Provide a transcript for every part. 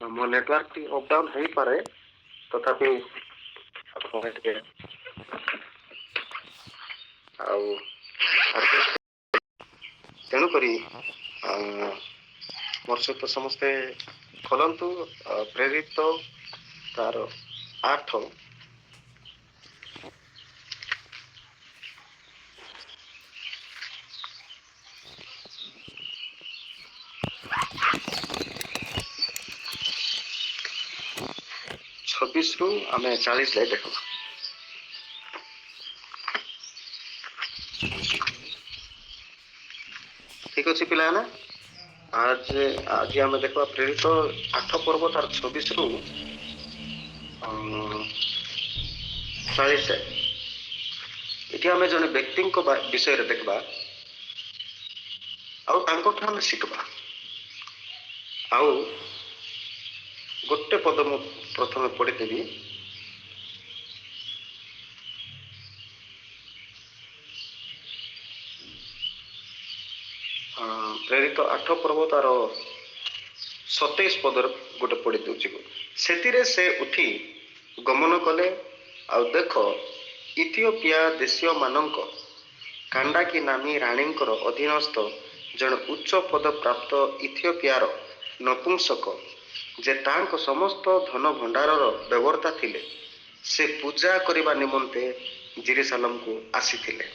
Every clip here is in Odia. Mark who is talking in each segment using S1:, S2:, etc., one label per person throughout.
S1: ମୋ ନେଟୱାର୍କ ଟି ଅପ୍ ଡାଉନ୍ ହେଇପାରେ, ତଥାପି ଆପଣ ଟିକେ ଆଉ ତେଣୁକରି ମୋର ସହିତ ସମସ୍ତେ ଖୋଲନ୍ତୁ ପ୍ରେରିତ ତାର 8 26 ରୁ ଆମେ 40 ଯାଏ ଦେଖୁ। ଠିକ ଅଛି ପିଲାମାନେ, ଆଜି ଆମେ ଦେଖିବା ପ୍ରେରିତ 8 ପର୍ବ ତାର 26 ରୁ 40 ଯାଏ। ଏଠି ଆମେ ଜଣେ ବ୍ୟକ୍ତିଙ୍କ ବିଷୟରେ ଦେଖିବା ଆଉ ତାଙ୍କଠୁ ଆମେ ଶିଖିବା। ଆଉ ଗୋଟେ ପଦ ମୁଁ ପ୍ରଥମେ ପଢିଦେବି। ପ୍ରେରିତ 8 ପର୍ବ ତାର 27 ପଦରେ ଗୋଟେ ପଢି ଦଉଛି। ସେଥିରେ ସେ ଉଠି ଗମନ କଲେ, ଆଉ ଦେଖ ଇଥିଓପିଆ ଦେଶୀୟ ମାନଙ୍କ କାଣ୍ଡାକି ନାମୀ ରାଣୀଙ୍କର ଅଧୀନସ୍ଥ ଜଣେ ଉଚ୍ଚ ପଦ ପ୍ରାପ୍ତ ଇଥିଓପିଆର ନପୁଂସକ, ଯେ ତାଙ୍କ ସମସ୍ତ ଧନ ଭଣ୍ଡାରର ବ୍ୟବର୍ତ୍ତା ଥିଲେ, ସେ ପୂଜା କରିବା ନିମନ୍ତେ ଜେରୁସାଲେମକୁ ଆସିଥିଲେ।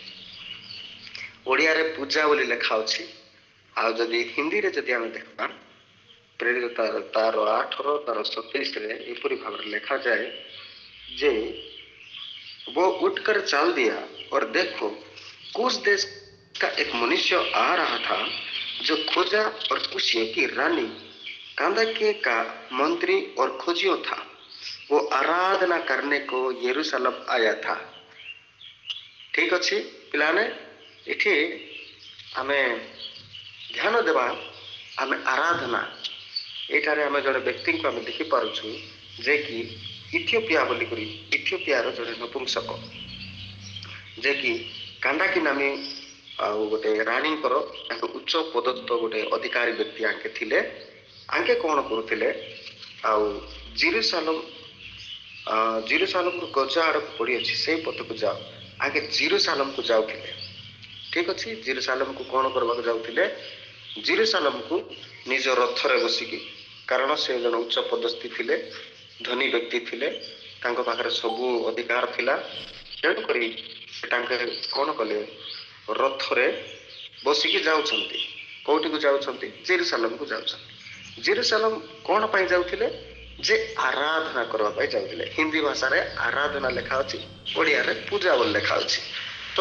S1: ଓଡ଼ିଆରେ ପୂଜା ବୋଲି ଲେଖା ଅଛି, ଆଉ ଯଦି ହିନ୍ଦୀରେ ଯଦି ଆମେ ଦେଖିବା प्रेरित तार 8 तार 27 एपरी भाव लिखाए जे वो उठकर चल दिया और देखो कुछ देश का एक मनुष्य आ रहा था जो खोजा और कुशियों की रानी कांदाके का मंत्री और खोजियो था। वो आराधना करने को यरूशलेम आया था। ठीक अच्छे पिलाने इठी आमे ध्यान देवा आमे आराधना एठारे आमे जड़े व्यक्ति को आमे देखि पारुछु जे कि इथियोपिया बोली करी इथियोपियार जड़े नपुंसक जे कि कांडाकी नामी आउ गोटे राणीଙ୍କର ତାଙ୍କ ଉଚ୍ଚ ପଦସ୍ଥ ଗୋଟେ ଅଧିକାରୀ ବ୍ୟକ୍ତି ଆଙ୍କେ ଥିଲେ। ଆଙ୍କେ କ'ଣ କରୁଥିଲେ ଆଉ ଜେରୁସାଲେମରୁ ଗଜା ଆଡ଼କୁ ପଡ଼ି ଅଛି ସେଇ ପଥକୁ ଯାଅ ଆଙ୍କେ ଜେରୁସାଲେମକୁ ଯାଉଥିଲେ। ଠିକ ଅଛି, ଜେରୁସାଲେମକୁ କ'ଣ କରିବାକୁ ଯାଉଥିଲେ? ଜେରୁସାଲେମକୁ ନିଜ ରଥରେ ବସିକି, କାରଣ ସେ ଜଣେ ଉଚ୍ଚ ପଦସ୍ଥି ଥିଲେ, ଧନୀ ବ୍ୟକ୍ତି ଥିଲେ, ତାଙ୍କ ପାଖରେ ସବୁ ଅଧିକାର ଥିଲା। ତେଣୁକରି ସେ ତାଙ୍କେ କ'ଣ କଲେ? ରଥରେ ବସିକି ଯାଉଛନ୍ତି। କୋଉଠିକୁ ଯାଉଛନ୍ତି? ଜେରୁସାଲେମକୁ ଯାଉଛନ୍ତି। ଜେରୁସାଲେମ କ'ଣ ପାଇଁ ଯାଉଥିଲେ? ଯେ ଆରାଧନା କରିବା ପାଇଁ ଯାଉଥିଲେ। ହିନ୍ଦୀ ଭାଷାରେ ଆରାଧନା ଲେଖା ଅଛି, ଓଡ଼ିଆରେ ପୂଜା ବୋଲି ଲେଖା ଅଛି। ତ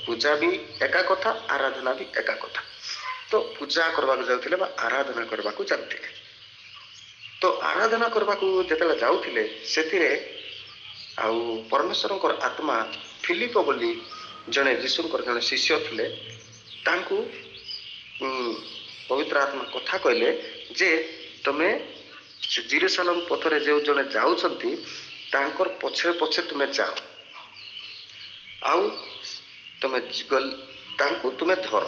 S1: ପୂଜା ବି ଏକା କଥା, ଆରାଧନା ବି ଏକା କଥା। ତ ପୂଜା କରିବାକୁ ଯାଉଥିଲେ ବା ଆରାଧନା କରିବାକୁ ଯାଉଥିଲେ। ତ ଆରାଧନା କରିବାକୁ ଯେତେବେଳେ ଯାଉଥିଲେ ସେଥିରେ ଆଉ ପରମେଶ୍ୱରଙ୍କର ଆତ୍ମା ଫିଲିପ ବୋଲି ଜଣେ ଯୀଶୁଙ୍କର ଜଣେ ଶିଷ୍ୟ ଥିଲେ, ତାଙ୍କୁ ପବିତ୍ର ଆତ୍ମା କଥା କହିଲେ ଯେ ତମେ ଜେରୁସାଲେମ ପଥରେ ଯେଉଁ ଜଣେ ଯାଉଛନ୍ତି ତାଙ୍କର ପଛରେ ପଛରେ ତୁମେ ଯାଅ, ଆଉ ତମେ ତାଙ୍କୁ ତୁମେ ଧର।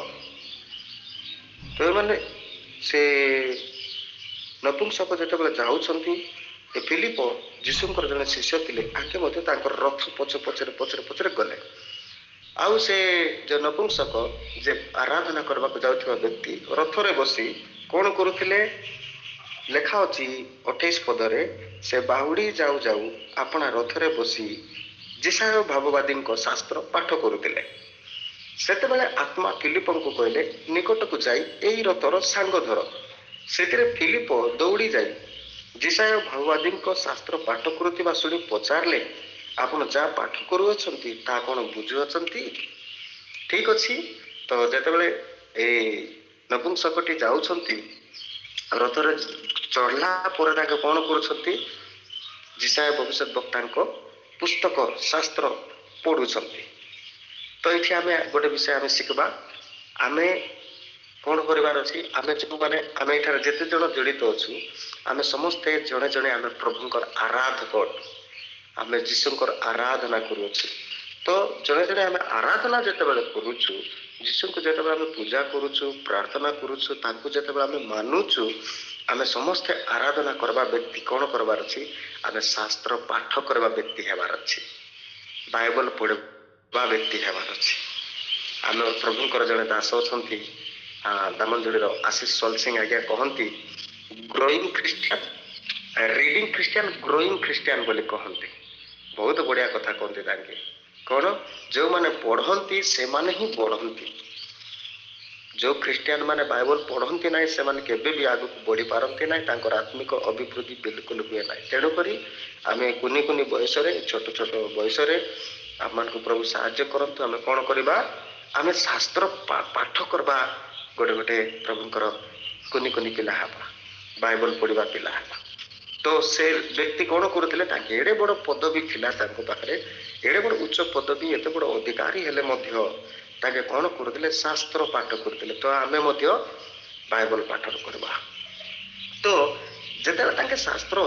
S1: ତ ଏମାନେ ସେ ନପୁଂସକ ଯେତେବେଳେ ଯାଉଛନ୍ତି, ଏ ଫିଲିପ ଯୀଶୁଙ୍କର ଜଣେ ଶିଷ୍ୟ ଥିଲେ, ଆଙ୍କେ ମଧ୍ୟ ତାଙ୍କର ରଥ ପଛରେ ଗଲେ। ଆଉ ସେ ଯେ ନପୁଂସକ ଯେ ଆରାଧନା କରିବାକୁ ଯାଉଥିବା ବ୍ୟକ୍ତି ରଥରେ ବସି କ'ଣ କରୁଥିଲେ? ଲେଖା ଅଛି 28 ପଦରେ, ସେ ବାହୁଡ଼ି ଯାଉ ଯାଉ ଆପଣା ରଥରେ ବସି ଯେଶାୟ ଭାବବାଦୀଙ୍କ ଶାସ୍ତ୍ର ପାଠ କରୁଥିଲେ। ସେତେବେଳେ ଆତ୍ମା ଫିଲିପଙ୍କୁ କହିଲେ, ନିକଟକୁ ଯାଇ ଏଇ ରଥର ସାଙ୍ଗ ଧର। ସେଥିରେ ଫିଲିପ ଦୌଡ଼ି ଯାଇ ଯେଶାୟ ଭାବବାଦୀଙ୍କ ଶାସ୍ତ୍ର ପାଠ କରୁଥିବା ଶୁଣି ପଚାରିଲେ, ଆପଣ ଯାହା ପାଠ କରୁଅଛନ୍ତି ତାହା କ'ଣ ବୁଝୁଅଛନ୍ତି? ଠିକ ଅଛି। ତ ଯେତେବେଳେ ଏଇ ନପୁଂସକଟି ଯାଉଛନ୍ତି ରଥରେ ଚଢ଼ିଲା ପରେ ତାଙ୍କେ କ'ଣ କରୁଛନ୍ତି? ଯେଶାୟ ଭବିଷ୍ୟତ ବକ୍ତାଙ୍କ ପୁସ୍ତକ ଶାସ୍ତ୍ର ପଢୁଛନ୍ତି। ତ ଏଠି ଆମେ ଗୋଟେ ବିଷୟ ଆମେ ଶିଖିବା। ଆମେ କ'ଣ କରିବାର ଅଛି? ଆମେ ଯେଉଁମାନେ ଆମେ ଏଠାରେ ଯେତେ ଜଣ ଜଡ଼ିତ ଅଛୁ, ଆମେ ସମସ୍ତେ ଜଣେ ଜଣେ ଆମେ ପ୍ରଭୁଙ୍କର ଆରାଧକ, ଆମେ ଯୀଶୁଙ୍କର ଆରାଧନା କରୁଅଛୁ। ତ ଜଣେ ଜଣେ ଆମେ ଆରାଧନା ଯେତେବେଳେ କରୁଛୁ, ଯୀଶୁଙ୍କୁ ଯେତେବେଳେ ଆମେ ପୂଜା କରୁଛୁ, ପ୍ରାର୍ଥନା କରୁଛୁ, ତାଙ୍କୁ ଯେତେବେଳେ ଆମେ ମାନୁଛୁ, ଆମେ ସମସ୍ତେ ଆରାଧନା କରିବା ବ୍ୟକ୍ତି କ'ଣ କରିବାର ଅଛି? ଆମେ ଶାସ୍ତ୍ର ପାଠ କରିବା ବ୍ୟକ୍ତି ହେବାର ଅଛି, ବାଇବଲ ପଢ଼ିବା ବ୍ୟକ୍ତି ହେବାର ଅଛି। ଆମେ ପ୍ରଭୁଙ୍କର ଜଣେ ଦାସ ଅଛନ୍ତି ଦାମନଯୋଡ଼ିର ଆଶିଷ ସଲସିଂ ଆଜ୍ଞା କହନ୍ତି, growing Christian, reading Christian, growing Christian ବୋଲି କହନ୍ତି। ବହୁତ ବଢ଼ିଆ କଥା କହନ୍ତି ତାଙ୍କେ। କ'ଣ? ଯେଉଁମାନେ ପଢ଼ନ୍ତି ସେମାନେ ହିଁ ବଢ଼ନ୍ତି। ଯେଉଁ ଖ୍ରୀଷ୍ଟିଆନ ମାନେ ବାଇବଲ ପଢ଼ନ୍ତି ନାହିଁ ସେମାନେ କେବେ ବି ଆଗକୁ ବଢ଼ି ପାରନ୍ତି ନାହିଁ, ତାଙ୍କର ଆତ୍ମିକ ଅଭିବୃଦ୍ଧି ବିଲକୁଲ ହୁଏ ନାହିଁ। ତେଣୁକରି ଆମେ କୁନି କୁନି ବୟସରେ, ଛୋଟ ଛୋଟ ବୟସରେ ଆମମାନଙ୍କୁ ପ୍ରଭୁ ସାହାଯ୍ୟ କରନ୍ତୁ। ଆମେ କ'ଣ କରିବା? ଆମେ ଶାସ୍ତ୍ର ପାଠ କରିବା ଗୋଟେ ପ୍ରଭୁଙ୍କର କୁନି କୁନି ପିଲା ହେବା, ବାଇବଲ ପଢ଼ିବା ପିଲା ହେବା। ତ ସେ ବ୍ୟକ୍ତି କ'ଣ କରୁଥିଲେ? ତାଙ୍କେ ଏଡ଼େ ବଡ଼ ପଦବୀ ଥିଲା ତାଙ୍କ ପାଖରେ, ଏଡ଼େ ବଡ଼ ଉଚ୍ଚ ପଦବୀ, ଏତେ ବଡ଼ ଅଧିକାରୀ ହେଲେ ମଧ୍ୟ ତାଙ୍କେ କ'ଣ କରୁଥିଲେ? ଶାସ୍ତ୍ର ପାଠ କରୁଥିଲେ। ତ ଆମେ ମଧ୍ୟ ବାଇବଲ ପାଠ କରିବା। ତ ଯେତେବେଳେ ତାଙ୍କେ ଶାସ୍ତ୍ର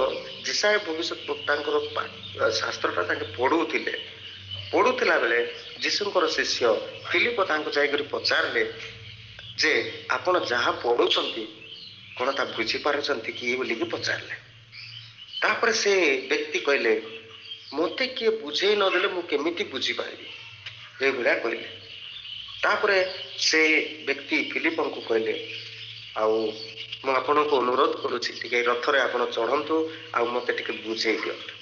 S1: ଯିଶାୟା ଭବିଷ୍ୟତ ବକ୍ତାଙ୍କର ଶାସ୍ତ୍ରଟା ତାଙ୍କେ ପଢ଼ୁଥିଲା ବେଳେ ଯୀଶୁଙ୍କର ଶିଷ୍ୟ ଫିଲିପ ତାଙ୍କୁ ଯାଇକରି ପଚାରିଲେ ଯେ ଆପଣ ଯାହା ପଢ଼ୁଛନ୍ତି କ'ଣ ତା ବୁଝିପାରୁଛନ୍ତି କି ବୋଲିକି ପଚାରିଲେ। ତାପରେ ସେ ବ୍ୟକ୍ତି କହିଲେ, ମୋତେ କିଏ ବୁଝେଇ ନଦେଲେ ମୁଁ କେମିତି ବୁଝିପାରିବି, ଏଇଭଳିଆ କହିଲେ। ତାପରେ ସେ ବ୍ୟକ୍ତି ଫିଲିପଙ୍କୁ କହିଲେ, ଆଉ ମୁଁ ଆପଣଙ୍କୁ ଅନୁରୋଧ କରୁଛି ଟିକେ ରଥରେ ଆପଣ ଚଢ଼ନ୍ତୁ ଆଉ ମୋତେ ଟିକେ ବୁଝେଇ ଦିଅନ୍ତୁ।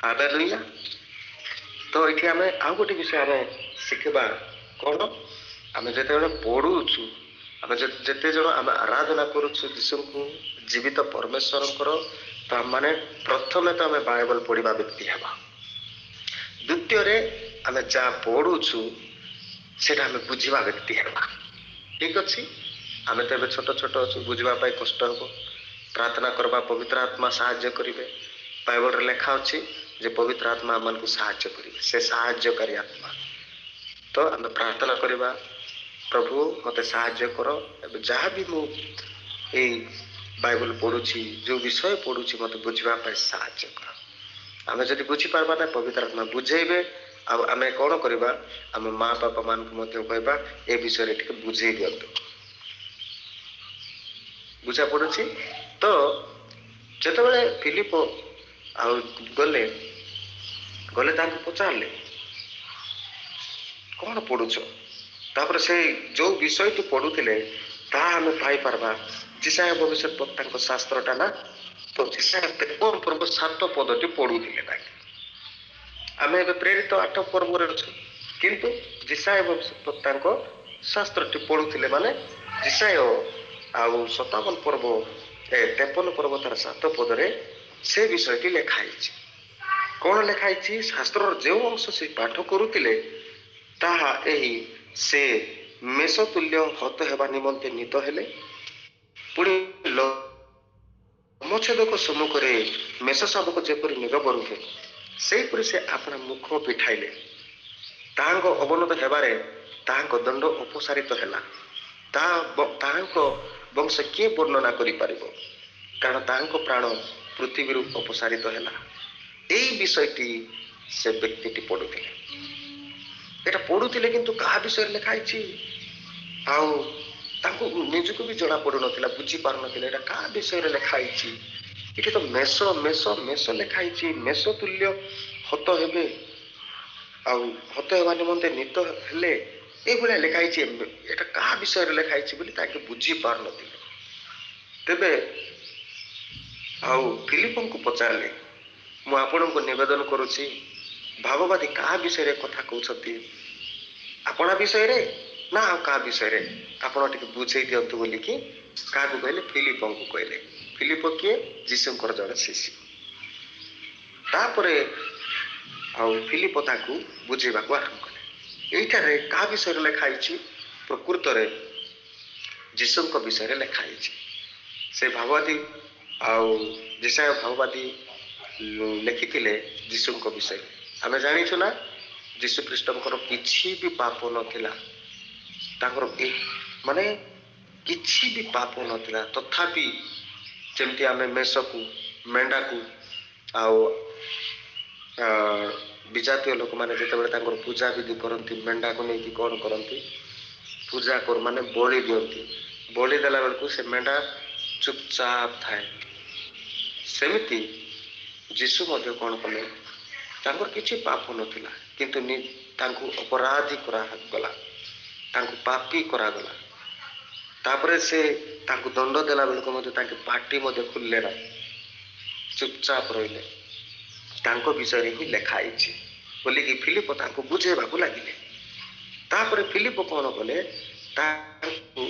S1: ହାଲେଲୁୟା। ତ ଏଠି ଆମେ ଆଉ ଗୋଟେ ବିଷୟ ଆମେ ଶିଖିବା। କ'ଣ? ଆମେ ଯେତେବେଳେ ପଢ଼ୁଛୁ, ଆମେ ଯେତେ ଜଣ ଆମେ ଆରାଧନା କରୁଛୁ ଯୀଶୁଙ୍କୁ, ଜୀବିତ ପରମେଶ୍ୱରଙ୍କର, ତ ମାନେ ପ୍ରଥମେ ତ ଆମେ ବାଇବଲ ପଢ଼ିବା ବ୍ୟକ୍ତି ହେବା। ଦ୍ୱିତୀୟରେ ଆମେ ଯାହା ପଢ଼ୁଛୁ ସେଇଟା ଆମେ ବୁଝିବା ବ୍ୟକ୍ତି ହେବା। ଠିକ୍ ଅଛି? ଆମେ ତ ଏବେ ଛୋଟ ଛୋଟ ଅଛୁ, ବୁଝିବା ପାଇଁ କଷ୍ଟ ହେବ। ପ୍ରାର୍ଥନା କରିବା, ପବିତ୍ର ଆତ୍ମା ସାହାଯ୍ୟ କରିବେ। ବାଇବଲରେ ଲେଖା ଅଛି ଯେ ପବିତ୍ର ଆତ୍ମା ଆମମାନଙ୍କୁ ସାହାଯ୍ୟ କରିବେ, ସେ ସାହାଯ୍ୟକାରୀ ଆତ୍ମା। ତ ଆମେ ପ୍ରାର୍ଥନା କରିବା, ପ୍ରଭୁ ମୋତେ ସାହାଯ୍ୟ କର, ଏବେ ଯାହା ବି ମୁଁ ଏଇ ବାଇବଲ ପଢ଼ୁଛି, ଯେଉଁ ବିଷୟ ପଢ଼ୁଛି ମୋତେ ବୁଝିବା ପାଇଁ ସାହାଯ୍ୟ କର। ଆମେ ଯଦି ବୁଝିପାରିବା ନା, ପବିତ୍ର ଆତ୍ମା ବୁଝେଇବେ। ଆଉ ଆମେ କ'ଣ କରିବା? ଆମ ମା ବାପା ମାନଙ୍କୁ ମଧ୍ୟ କହିବା ଏ ବିଷୟରେ ଟିକେ ବୁଝେଇ ଦିଅନ୍ତୁ। ବୁଝା ପଡ଼ୁଛି? ତ ଯେତେବେଳେ ଫିଲିପ ଆଉ ଗଲେ ତାଙ୍କୁ ପଚାରିଲେ କ'ଣ ପଢ଼ୁଛ? ତାପରେ ସେ ଯେଉଁ ବିଷୟଟି ପଢ଼ୁଥିଲେ ତାହା ଆମେ ପାଇପାରିବା ଯିଶାୟା ଭବିଷ୍ୟତ ବକ୍ତାଙ୍କ ଶାସ୍ତ୍ରଟା ନା। ତ ଯିଶାୟା 53 ପର୍ବ 7 ପଦଟି ପଢ଼ୁଥିଲେ ତାଙ୍କେ। ଆମେ ଏବେ ପ୍ରେରିତ 8 ପର୍ବରେ ଅଛୁ, କିନ୍ତୁ ଯିଶାୟା ଭବିଷ୍ୟତ ବକ୍ତାଙ୍କ ଶାସ୍ତ୍ରଟି ପଢ଼ୁଥିଲେ। ମାନେ ଯିଶାୟା ଆଉ 57 ପର୍ବ 53 ପର୍ବ ତାର 7 ପଦରେ ସେ ବିଷୟଟି ଲେଖା ହେଇଛି। କ'ଣ ଲେଖା ହେଇଛି? ଶାସ୍ତ୍ରର ଯେଉଁ ଅଂଶ ସେ ପାଠ କରୁଥିଲେ ତାହା ଏହି, ସେ ମେଷ ତୁଲ୍ୟ ହତ ହେବା ନିମନ୍ତେ ନୀତ ହେଲେ, ପୁଣି ଲୋମଚ୍ଛେଦକ ସମ୍ମୁଖରେ ମେଷ ଶାବକ ଯେପରି ନୀରବ ରୁହେ ସେହିପରି ସେ ଆପଣା ମୁଖ ପିଠାଇଲେ। ତାହାଙ୍କ ଅବନତ ହେବାରେ ତାହାଙ୍କ ଦଣ୍ଡ ଅପସାରିତ ହେଲା। ତାହାଙ୍କ ବଂଶ କିଏ ବର୍ଣ୍ଣନା କରିପାରିବ? କାରଣ ତାହାଙ୍କ ପ୍ରାଣ ପୃଥିବୀରୁ ଅପସାରିତ ହେଲା। ଏଇ ବିଷୟଟି ସେ ବ୍ୟକ୍ତିଟି ପଢ଼ୁଥିଲେ। ଏଟା ପଢ଼ୁଥିଲେ, କିନ୍ତୁ କାହା ବିଷୟରେ ଲେଖା ହେଇଛି ଆଉ ତାଙ୍କୁ ନିଜକୁ ବି ଜଣା ପଡ଼ୁନଥିଲା, ବୁଝିପାରୁନଥିଲେ ଏଟା କାହା ବିଷୟରେ ଲେଖା ହେଇଛି। ଏଠି ତ ମେଷ ମେଷ ମେଷ ଲେଖା ହେଇଛି, ମେଷ ତୁଲ୍ୟ ହତ ହେବେ ଆଉ ହତ ହେବା ନିମନ୍ତେ ନୀତ ହେଲେ, ଏଇଭଳିଆ ଲେଖା ହେଇଛି। ଏଟା କାହା ବିଷୟରେ ଲେଖା ହେଇଛି ବୋଲି ତାଙ୍କେ ବୁଝିପାରୁନଥିଲେ। ତେବେ ଆଉ ଫିଲିପଙ୍କୁ ପଚାରିଲେ, ମୁଁ ଆପଣଙ୍କୁ ନିବେଦନ କରୁଛି, ଭାବବାଦୀ କାହା ବିଷୟରେ କଥା କହୁଛନ୍ତି? ଆପଣା ବିଷୟରେ ନା ଆଉ କାହା ବିଷୟରେ? ଆପଣ ଟିକେ ବୁଝେଇ ଦିଅନ୍ତୁ ବୋଲିକି କାହାକୁ କହିଲେ? ଫିଲିପଙ୍କୁ କହିଲେ। ଫିଲିପ କିଏ? ଯୀଶୁଙ୍କର ଜଣେ ଶିଷ୍ୟ। ତାପରେ ଆଉ ଫିଲିପ ତାକୁ ବୁଝେଇବାକୁ ଆରମ୍ଭ କଲେ। ଏଇଠାରେ କାହା ବିଷୟରେ ଲେଖା ହେଇଛି? ପ୍ରକୃତରେ ଯୀଶୁଙ୍କ ବିଷୟରେ ଲେଖା ହେଇଛି। ସେ ଭାବବାଦୀ ଆଉ ଯିଶାୟା ଭାବବାଦୀ ଲେଖିଥିଲେ ଯୀଶୁଙ୍କ ବିଷୟରେ। ଆମେ ଜାଣିଛୁ ନା, ଯୀଶୁ ଖ୍ରୀଷ୍ଟଙ୍କର କିଛି ବି ପାପ ନଥିଲା। ତାଙ୍କର ମାନେ କିଛି ବି ପାପ ନଥିଲା। ତଥାପି ଯେମିତି ଆମେ ମେଷକୁ, ମେଣ୍ଢାକୁ ଆଉ ବିଜାତୀୟ ଲୋକମାନେ ଯେତେବେଳେ ତାଙ୍କର ପୂଜା ବିଧି କରନ୍ତି, ମେଣ୍ଢାକୁ ନେଇକି କ'ଣ କରନ୍ତି? ପୂଜା କରୁ, ମାନେ ବଳି ଦିଅନ୍ତି। ବଳି ଦେଲା ବେଳକୁ ସେ ମେଣ୍ଢା ଚୁପଚାପ ଥାଏ, ସେମିତି ଯୀଶୁ ମଧ୍ୟ କ'ଣ କଲେ, ତାଙ୍କର କିଛି ପାପ ନଥିଲା କିନ୍ତୁ ତାଙ୍କୁ ଅପରାଧୀ କରାଗଲା, ତାଙ୍କୁ ପାପୀ କରାଗଲା। ତାପରେ ସେ ତାଙ୍କୁ ଦଣ୍ଡ ଦେଲା ବେଳକୁ ମଧ୍ୟ ତାଙ୍କ ପାଟି ମଧ୍ୟ ଖୋଲିଲେ ନାହିଁ, ଚୁପଚାପ ରହିଲେ। ତାଙ୍କ ବିଷୟରେ ହିଁ ଲେଖା ହେଇଛି ବୋଲିକି ଫିଲିପ ତାଙ୍କୁ ବୁଝେଇବାକୁ ଲାଗିଲେ। ତାପରେ ଫିଲିପ କ'ଣ କଲେ, ତାଙ୍କୁ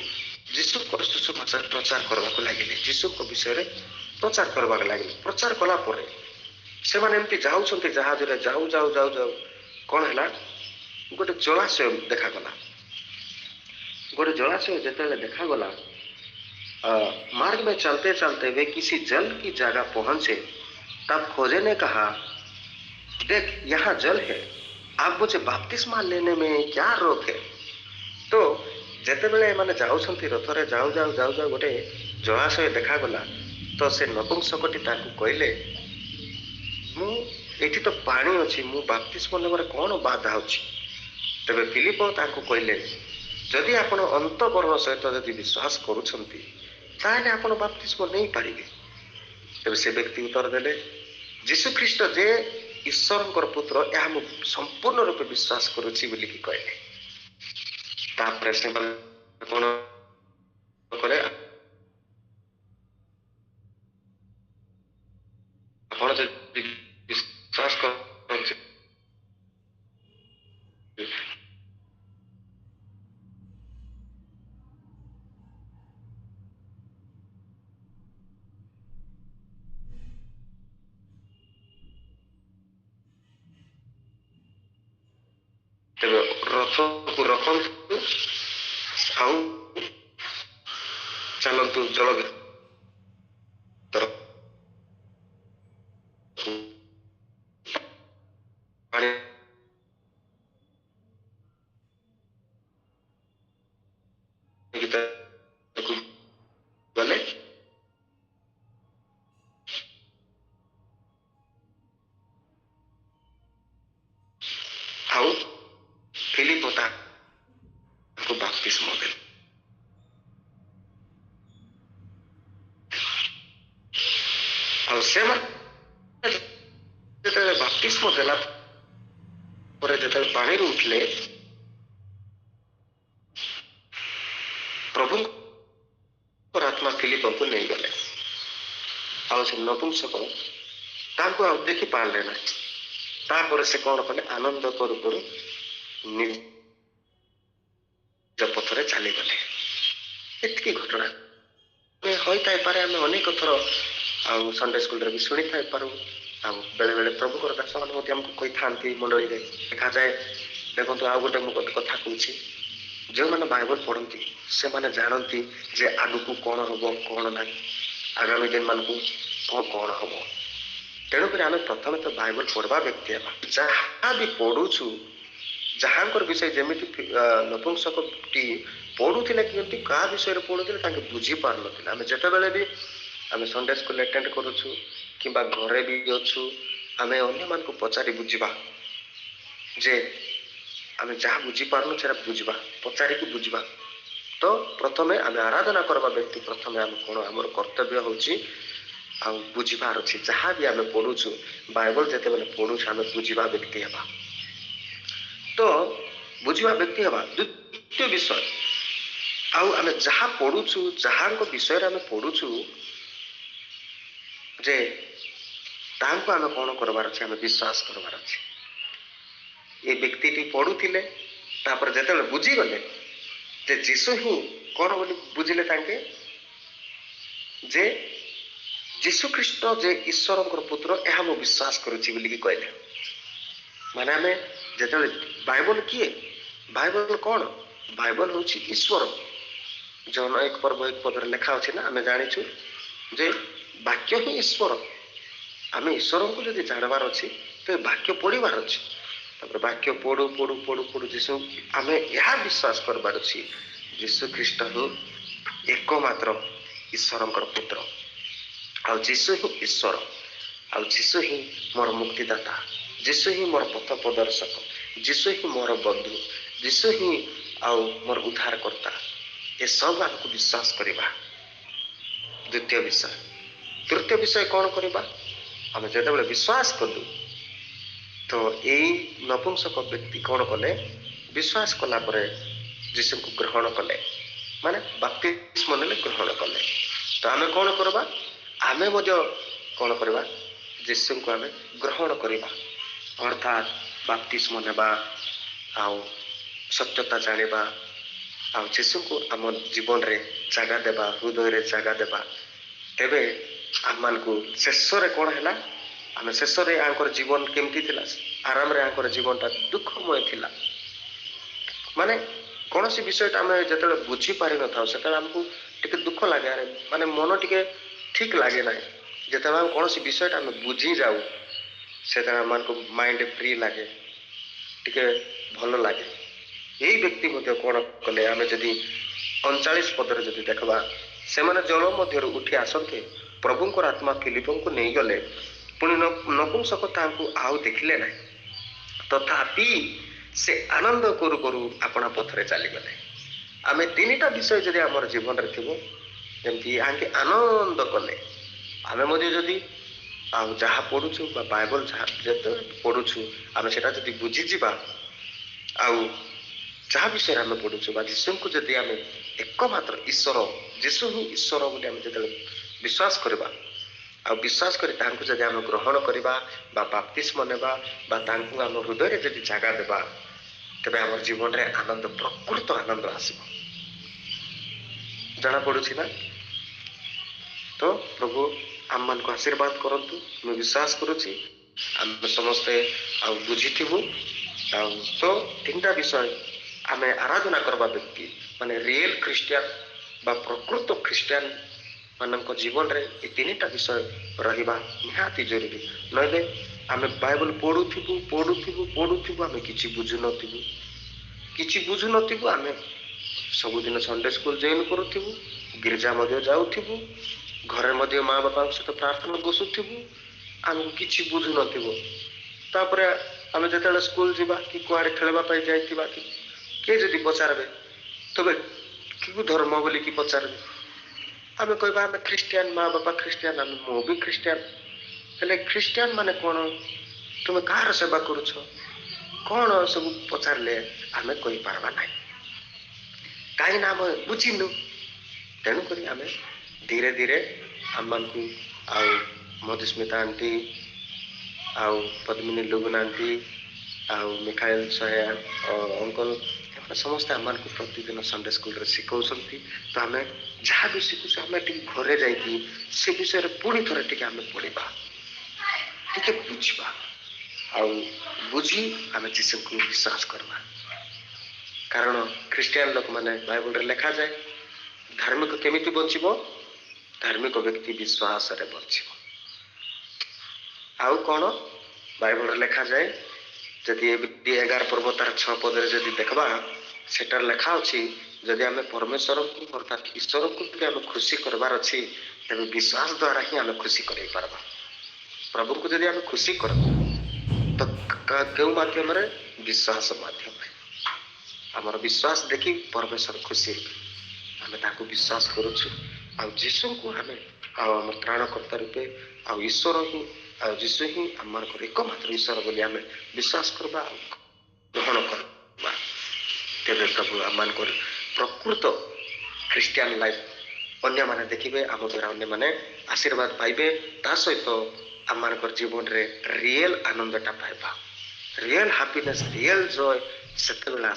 S1: ଯୀଶୁଙ୍କର ସୁସମାଚାର ପ୍ରଚାର କରିବାକୁ ଲାଗିଲେ, ଯୀଶୁଙ୍କ ବିଷୟରେ ପ୍ରଚାର କରିବାକୁ ଲାଗିଲେ। ପ୍ରଚାର କଲା ପରେ ସେମାନେ ଏମିତି ଯାଉଛନ୍ତି ଜାହାଜରେ, ଯାଉ ଯାଉ ଯାଉ ଯାଉ କ'ଣ ହେଲା, ଗୋଟେ ଜଳାଶୟ ଦେଖାଗଲା। ଗୋଟେ ଜଳାଶୟ ଯେତେବେଳେ देखा मार्ग में चलते चलते वे किसी जल की जगह पहुंचे। तब खोजे ने कहा, देख यहाँ जल है, आप मुझे बपतिस्मा लेने में क्या रोक है। तो ଯେତେବେଳେ ଏମାନେ ଯାଉଛନ୍ତି ରଥରେ, ଯାଉ ଯାଉ ଯାଉ ଯାଉ ଗୋଟେ ଜଳାଶୟ ଦେଖାଗଲା। ତ ସେ ନପୁଂସକଟି ତାଙ୍କୁ କହିଲେ, ମୁଁ ଏଠି ତ ପାଣି ଅଛି, ମୁଁ ବାପ୍ତିସ୍ମ ନେବାରେ କ'ଣ ବାଧା ଅଛି। ତେବେ ଫିଲିପ ତାଙ୍କୁ କହିଲେ, ଯଦି ଆପଣ ଅନ୍ତଃକରଣ ସହିତ ଯଦି ବିଶ୍ୱାସ କରୁଛନ୍ତି ତାହେଲେ ଆପଣ ବାପ୍ତିସ୍ମ ନେଇପାରିବେ। ତେବେ ସେ ବ୍ୟକ୍ତି ଉତ୍ତର ଦେଲେ, ଯୀଶୁ ଖ୍ରୀଷ୍ଟ ଯେ ଈଶ୍ୱରଙ୍କର ପୁତ୍ର ଏହା ମୁଁ ସମ୍ପୂର୍ଣ୍ଣ ରୂପେ ବିଶ୍ୱାସ କରୁଛି ବୋଲିକି କହିଲେ। ତାପରେ ସେମାନେ କ'ଣ କଲେ, ଆପଣ ଯଦି ବିଶ୍ୱାସ କରନ୍ତି ତେବେ ରଥକୁ ରଖନ୍ତୁ ଆଉ ଚାଲନ୍ତୁ ଜଳ ପାଣି ଗଲେ। ଆଉ ଫିଲିପ ତାଙ୍କୁ ବାପ୍ତିସ୍ମ ଦେଲେ। ଆଉ ସେମାନେ ଯେତେବେଳେ ବାପ୍ତିସ୍ମ ଦେଲା ପରେ ଯେତେବେଳେ ପାଣିରୁ ଉଠିଲେ, ପ୍ରଭୁଙ୍କର ଆତ୍ମା ଫିଲିପଙ୍କୁ ନେଇଗଲେ। ଆଉ ସେ ନପୁଂସକ ତାଙ୍କୁ ଆଉ ଦେଖି ପାରିଲେ ନାହିଁ। ତାପରେ ସେ କ'ଣ କଲେ, ଆନନ୍ଦ କରୁ କରୁ ନିଜ ପଥରେ ଚାଲିଗଲେ। ଏତିକି ଘଟଣା ହୋଇଥାଇପାରେ, ଆମେ ଅନେକ ଥର ଆଉ ସଣ୍ଡେ ସ୍କୁଲରେ ବି ଶୁଣିଥାଇପାରୁ। ଆଉ ବେଳେବେଳେ ପ୍ରଭୁଙ୍କର ଦାସମାନେ ମଧ୍ୟ ଆମକୁ କହିଥାନ୍ତି ମଣ୍ଡଳୀରେ ଦେଖାଯାଏ। ଦେଖନ୍ତୁ, ଆଉ ଗୋଟେ ମୁଁ ଗୋଟେ କଥା କହୁଛି, ଯେଉଁମାନେ ବାଇବଲ ପଢ଼ନ୍ତି ସେମାନେ ଜାଣନ୍ତି ଯେ ଆଗକୁ କ'ଣ ହବ କ'ଣ ନାହିଁ, ଆଗାମୀ ଦିନମାନଙ୍କୁ କ'ଣ ହବ। ତେଣୁକରି ଆମେ ପ୍ରଥମେ ତ ବାଇବଲ ପଢ଼ବା ବ୍ୟକ୍ତି ହେବା। ଯାହା ବି ପଢ଼ୁଛୁ, ଯାହାଙ୍କର ବିଷୟ ଯେମିତି ନପୁଂସକଟି ପଢ଼ୁଥିଲେ, କେମିତି କାହା ବିଷୟରେ ପଢ଼ୁଥିଲେ ତାଙ୍କେ ବୁଝିପାରୁନଥିଲେ। ଆମେ ଯେତେବେଳେ ବି ଆମେ ସଣ୍ଡେ ସ୍କୁଲ ଆଟେଣ୍ଡ କରୁଛୁ କିମ୍ବା ଘରେ ବି ଅଛୁ, ଆମେ ଅନ୍ୟମାନଙ୍କୁ ପଚାରି ବୁଝିବା ଯେ ଆମେ ଯାହା ବୁଝିପାରୁନୁ ସେଟା ବୁଝିବା, ପଚାରିକି ବୁଝିବା। ତ ପ୍ରଥମେ ଆମେ ଆରାଧନା କରିବା ବ୍ୟକ୍ତି, ପ୍ରଥମେ ଆମେ କ'ଣ ଆମର କର୍ତ୍ତବ୍ୟ ହେଉଛି ଆଉ ବୁଝିବାର ଅଛି। ଯାହା ବି ଆମେ ପଢ଼ୁଛୁ, ବାଇବଲ ଯେତେବେଳେ ପଢ଼ୁଛୁ ଆମେ ବୁଝିବା ବ୍ୟକ୍ତି ହେବା। ତ ବୁଝିବା ବ୍ୟକ୍ତି ହେବା। ଦ୍ୱିତୀୟ ବିଷୟ, ଆଉ ଆମେ ଯାହା ପଢ଼ୁଛୁ, ଯାହାଙ୍କ ବିଷୟରେ ଆମେ ପଢ଼ୁଛୁ, ଯେ ତାଙ୍କୁ ଆମେ କ'ଣ କରିବାର ଅଛି, ଆମେ ବିଶ୍ୱାସ କରିବାର ଅଛି। ଏ ବ୍ୟକ୍ତିଟି ପଢ଼ୁଥିଲେ, ତାପରେ ଯେତେବେଳେ ବୁଝିଗଲେ ଯେ ଯୀଶୁ ହିଁ କ'ଣ ବୋଲି ବୁଝିଲେ ତାଙ୍କେ, ଯେ ଯୀଶୁ ଖ୍ରୀଷ୍ଟ ଯେ ଈଶ୍ୱରଙ୍କର ପୁତ୍ର ଏହା ମୁଁ ବିଶ୍ୱାସ କରୁଛି ବୋଲିକି କହିଲେ। ମାନେ ଆମେ ଯେତେବେଳେ ବାଇବଲ କିଏ, ବାଇବଲ କ'ଣ, ବାଇବଲ ହେଉଛି ଈଶ୍ୱର। ଜନ 1:1 ଲେଖା ଅଛି ନା, ଆମେ ଜାଣିଛୁ ଯେ ବାକ୍ୟ ହିଁ ଈଶ୍ୱର। ଆମେ ଈଶ୍ୱରଙ୍କୁ ଯଦି ଜାଣିବାର ଅଛି ତ ବାକ୍ୟ ପଢ଼ିବାର ଅଛି। ତାପରେ ବାକ୍ୟ ପଢ଼ୁ ପଢ଼ୁ ପଢ଼ୁ ପଢ଼ୁ ଯୀଶୁ ଆମେ ଏହା ବିଶ୍ୱାସ କରିବାର ଅଛି, ଯୀଶୁ ଖ୍ରୀଷ୍ଟ ହିଁ ଏକମାତ୍ର ଈଶ୍ୱରଙ୍କର ପୁତ୍ର। ଆଉ ଯୀଶୁ ହିଁ ଈଶ୍ୱର, ଆଉ ଯୀଶୁ ହିଁ ମୋର ମୁକ୍ତିଦାତା, ଯୀଶୁ ହିଁ ମୋର ପଥ ପ୍ରଦର୍ଶକ, ଯୀଶୁ ହିଁ ମୋର ବନ୍ଧୁ, ଯୀଶୁ ହିଁ ଆଉ ମୋର ଉଦ୍ଧାରକର୍ତ୍ତା। ଏସବୁ ଆମକୁ ବିଶ୍ୱାସ କରିବା। द्वितीय विषय। तृतीय विषय कौन करवा आम जो विश्वास कलु तो यही नपुंसक व्यक्ति कौन कले विश्वास कला जीशु को ग्रहण कले माने बपतिस्म नेले ग्रहण कले तो आम कौन करवा आम कौन करवा जीशु को आम ग्रहण करवा अर्थात बपतिस्म नेबा आउ सत्यता जानिबा आउ जीशु को आम जीवन रे जगह देबा हृदय रे जगह देबा तेबे आम मान को शेष रे कौन है आम शेष रे आंकर जीवन केमती थिला आराम रे आंकर जीवन टा दुखमय थिला माने कौन सी विषय आम जो बुझी पारि न था से आमको टिके दुख लगे अरे माने मन टिके ठीक लगे ना जो आम कौन सी विषय आम बुझी जाऊ से आम को माइंड फ्री लगे टिके भल लगे यही व्यक्ति कौन कले आम जदि 39 पदर जदि देखबा से माने जल मध्य उठी आसते प्रभुंकर आत्मा फिलिपन को नहीं गले पुणी नपुंसक तांको आउ देखिले ना तथापि से आनंद करू करू अपना पथरे चली गले आम तीन टा विषय जदि आम जीवन रे थिबो जेमती आके आनंद कले आम जदि जहाँ पढ़ुछु बाइबल जहाँ पढ़ुछु आम सेटा जदि बुझी जीवा आउ जहाँ विषय आम पढ़ुछु जीशु को जदि आम एकमात्र ईश्वर जीशु ही ईश्वर बोली आम जो विश्वास करबा आ विश्वास करी तांको जदि आम ग्रहण करबा बा बपतिस्म नेबा बा तांको आम हृदय रे जदि जगह देबा तबे आम जीवन रे आनंद प्रकृत आनंद आसीबो जाना पड़ुछि ना तो प्रभु आम मान को आशीर्वाद करंतु मैं विश्वास करुछि आम समस्ते आ बुझिथिबु आ तो तीनटा विषय आम आराधना करबा व्यक्ति माने रियल क्रिश्चियन बा प्रकृत क्रिश्चियन मानक जीवन रे ये तीनटा विषय रहिबा निहाती जरूरी नइले आम बाइबल पढ़ुथिबु आम किछि बुझु नथिबु आम सबुदिन संडे स्कूल जॉइन करुथिबु गिरजा मध्य जाउथिबु घरे मध्य माँ बापा सहित प्रार्थना बसुथिबु आमको किछि बुझु नथिबु तापरे आम जेतेले स्कूल जीवा कि कुआड़े खेलबा पाई जाइथिबा कि के जदि पचारबे तबे कि धर्म बोली कि पचारबे आम कहबा आम क्रिश्चियन माँ बापा क्रिश्चियन आम मो भी क्रिश्चियन हेले क्रिश्चियन माने कोन तुम कार सेवा करूछ कोन सब पचारले आम कहि पारबा नाही काई ना आम बुझिनु तेणु करी आम धीरे धीरे आम मान को आउ मधुस्मिता आंटी आउ पद्मिनी लुगुन आंटी आउ मिखाइल सया अंकल समस्त आम को प्रतिदिन संडे स्कूल रे शिखौछंती तो आम जहाँ भी शिखुछु आम घरे जाइकी से विषय रे पुणी थोड़े टिके आम पढ़िबा टिके बुझिबा आउ बुझी आम जीशु को विश्वास करबा कारण क्रिश्चियन लोक माने बाइबल रे लिखा जाए धार्मिक केमिति बचिबो धार्मिक व्यक्ति विश्वास रे बचिबो आउ कोन बाइबल रे लिखा जाए जदि 11 पर्व तार 6 पद रे जदि देखबा सेटर लिखा अछि जदि आम परमेश्वर को अर्थात ईश्वर को आम खुशी करबार अछि तबे विश्वास द्वारा ही आम खुशी करै पारबा प्रभु को जदि आम खुशी करबा तो केउ माध्यम रे विश्वास माध्यम रे हमर विश्वास देखि परमेश्वर खुशी आम ताको विश्वास करूछु आ जीशु को आम आम त्राणकर्ता रूपे आ ईश्वर ही आ जीशु ही आम एकमात्र ईश्वर बोली आम विश्वास करबा ग्रहण करबा तेरे प्रभु आम प्रकृत क्रिश्चियन लाइफ अन्य माने देखिबे आम द्वारा अन्य माने आशीर्वाद पाइबे ता सहित आम जीवन रे रियल आनंदटा पाइबा रियल हैप्पीनेस रियल जॉय सेतेबेला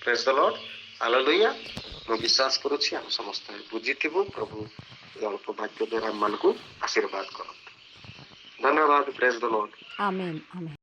S1: प्रेज द लॉर्ड हालेलुया मैं विश्वास करुछि हम समस्त बुझिथिबु प्रभु अल्प भाग्य द्वारा आम मान को आशीर्वाद करत धन्यवाद praise the Lord
S2: amen amen.